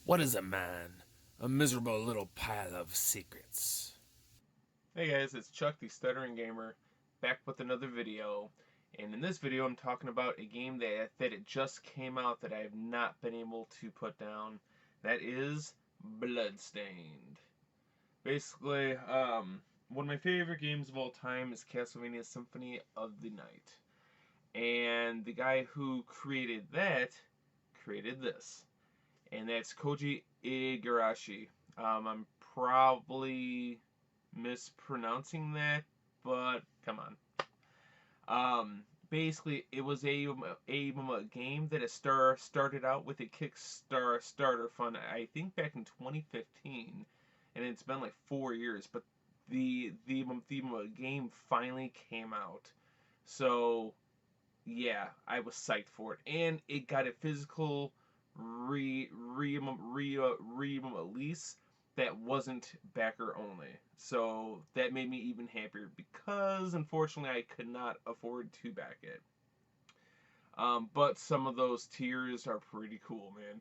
What is a man? A miserable little pile of secrets. Hey guys, it's Chuck the Stuttering Gamer back with another video. And in this video I'm talking about a game that it just came out that I have not been able to put down. That is Bloodstained. Basically, one of my favorite games of all time is Castlevania Symphony of the Night. And the guy who created that created this. And that's Koji Igarashi. I'm probably mispronouncing that, but come on. Basically, it was a game that started out with a Kickstarter fund, I think back in 2015, and it's been like 4 years. But the game finally came out, so yeah, I was psyched for it, and it got a physical release that wasn't backer only. So that made me even happier because unfortunately I could not afford to back it. But some of those tiers are pretty cool, man.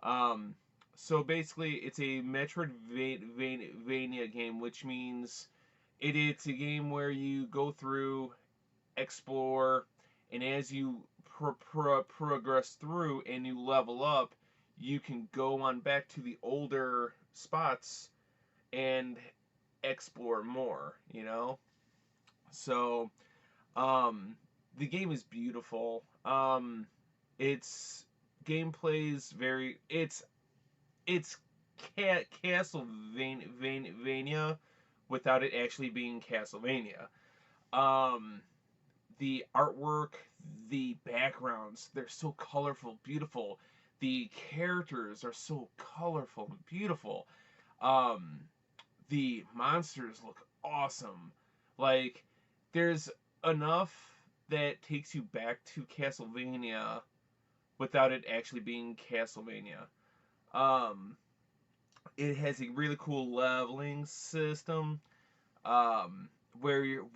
Um, so basically, it's a Metroidvania game, which means it's a game where you go through, explore, and as you progress through and you level up, you can go on back to the older spots and explore more, you know? So, um, the game is beautiful. Its gameplay's very, it's Castlevania without it actually being Castlevania. Um, the artwork, the backgrounds, they're so colorful, beautiful. The characters are so colorful and beautiful. Um, the monsters look awesome. Like, there's enough that takes you back to Castlevania without it actually being Castlevania. Um, it has a really cool leveling system, where you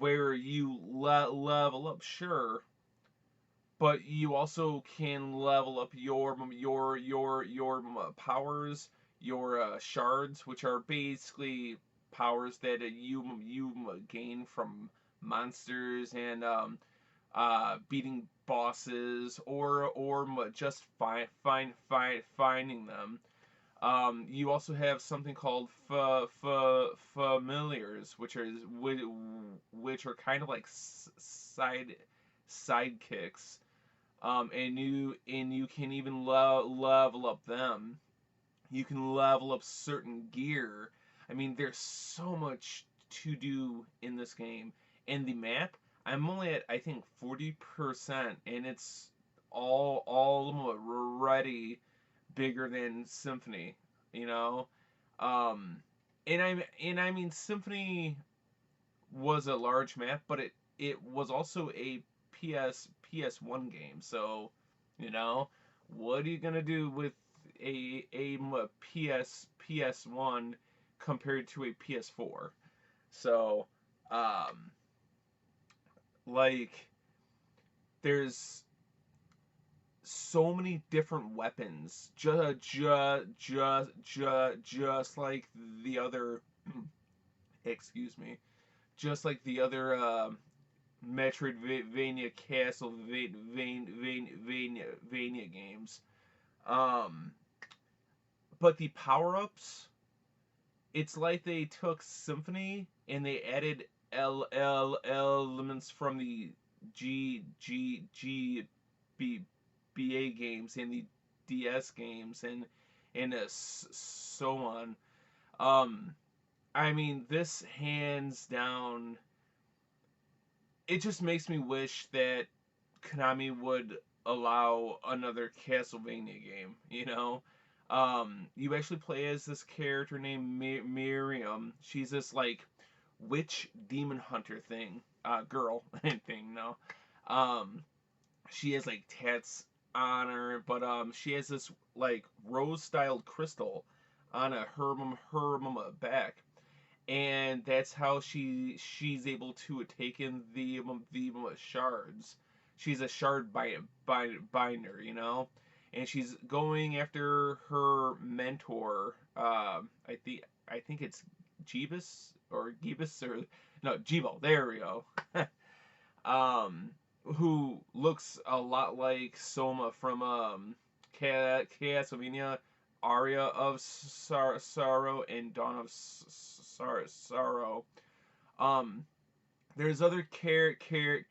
level up, sure, but you also can level up your powers, your shards, which are basically powers that you gain from monsters and beating bosses or just finding them. You also have something called familiars, which are kind of like sidekicks, and you can even level up them. You can level up certain gear. I mean, there's so much to do in this game. And the map, I'm only at I think 40%, and it's all already bigger than Symphony. You know, um, and I mean Symphony was a large map, but it was also a PS1 game. So, you know, what are you gonna do with a PS1 compared to a PS4? So, um, like there's so many different weapons, just like the other. Excuse me, just like the other Metroidvania Castlevania games. Um, but the power ups, it's like they took Symphony and they added elements from the GBA games and the DS games and so on. Um, I mean, this hands down, it just makes me wish that Konami would allow another Castlevania game, you know? You actually play as this character named Miriam. She's this, like, witch demon hunter thing. Girl thing, no. Um, she has, like, tats on her, but, she has this, like, rose-styled crystal on her back, and that's how she's able to take in the shards. She's a shard binder, you know, and she's going after her mentor. I think it's Jeebus or Giebus or no Jeebo. There we go. um, who looks a lot like Soma from Castlevania, Aria of Sorrow and Dawn of Sorrow. Um, there's other characters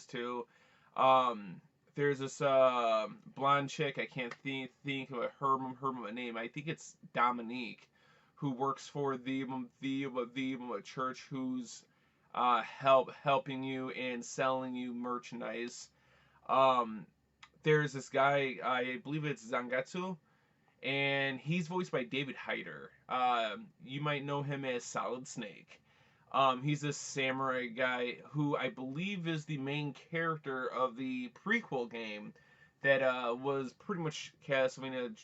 too. Um, there's this blonde chick. I can't think of her name. I think it's Dominique, who works for the church, who's helping you and selling you merchandise. Um, there's this guy. I believe it's Zangetsu, and he's voiced by David Hyder. You might know him as Solid Snake. He's a samurai guy who I believe is the main character of the prequel game that was pretty much Castlevania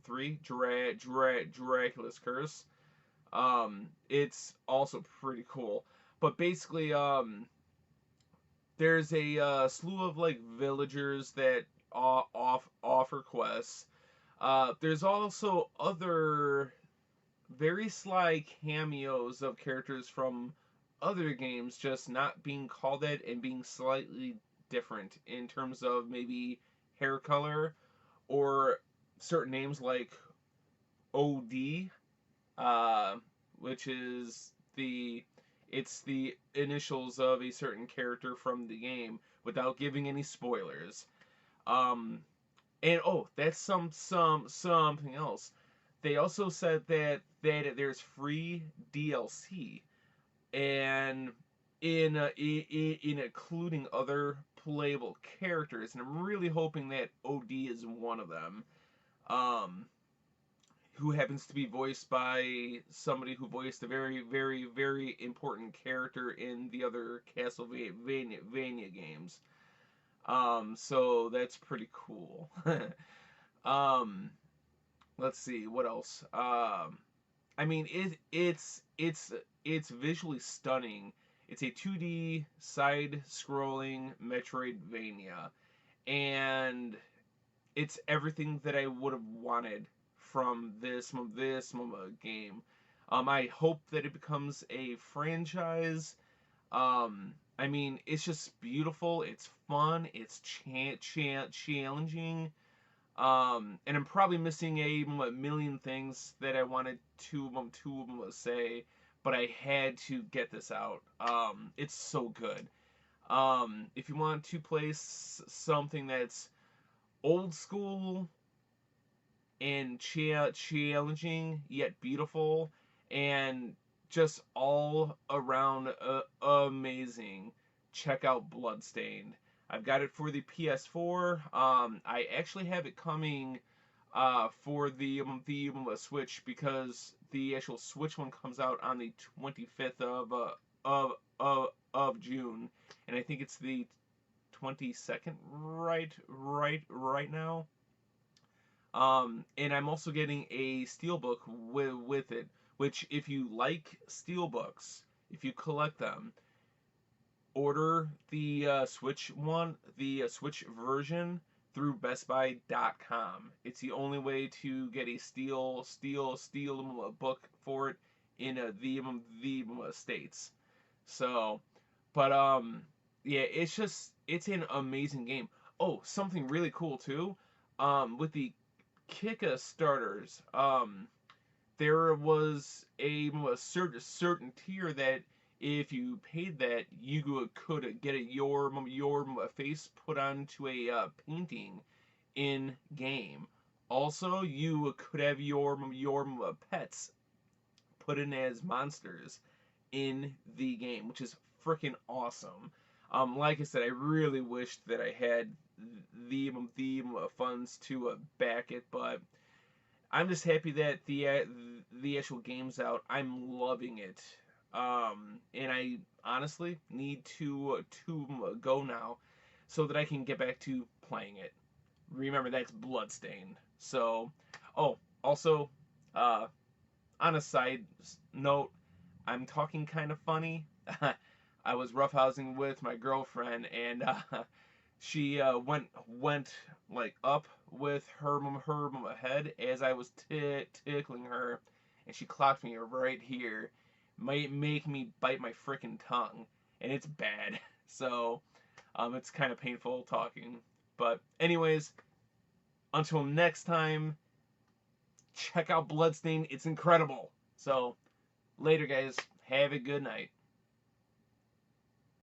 3, Dracula's Curse. It's also pretty cool. But basically, there's a slew of like villagers that offer quests. There's also other very sly cameos of characters from other games just not being called it and being slightly different in terms of maybe hair color or certain names like OD, uh, which is the initials of a certain character from the game without giving any spoilers. Um, and oh, that's something else. They also said that there's free DLC, and in including other playable characters, and I'm really hoping that OD is one of them. Um, who happens to be voiced by somebody who voiced a very important character in the other Castlevania games. So that's pretty cool. um, let's see what else. I mean it's visually stunning. It's a 2D side-scrolling Metroidvania, and it's everything that I would have wanted from this game. I hope that it becomes a franchise. I mean, it's just beautiful. It's fun. It's challenging. And I'm probably missing a million things that I wanted to say, but I had to get this out. It's so good. If you want to play something that's old school and challenging yet beautiful and just all around amazing, check out Bloodstained. I've got it for the PS4. I actually have it coming for the Switch because the actual Switch one comes out on the 25th of June, and I think it's the 22nd right now. And I'm also getting a steelbook with it, which if you like steelbooks, if you collect them, order the Switch one, the Switch version through BestBuy.com. It's the only way to get a steel book for it in the states. So, but yeah, it's an amazing game. Oh, something really cool too. With the Kickstarters, there was a certain tier that if you paid that, you could get your face put onto a painting in game. Also, you could have your pets put in as monsters in the game, which is freaking awesome. Like I said, I really wished that I had the funds to back it, but I'm just happy that the actual game's out. I'm loving it, and I honestly need to go now, so that I can get back to playing it. Remember that's Bloodstained. So, oh, also, uh, on a side note, I'm talking kind of funny. I was roughhousing with my girlfriend, and she went like up with her head as I was tickling her, and she clocked me right here. Might make me bite my freaking tongue, and it's bad. So, it's kind of painful talking. But anyways, until next time, check out Bloodstained. It's incredible. So, later, guys. Have a good night.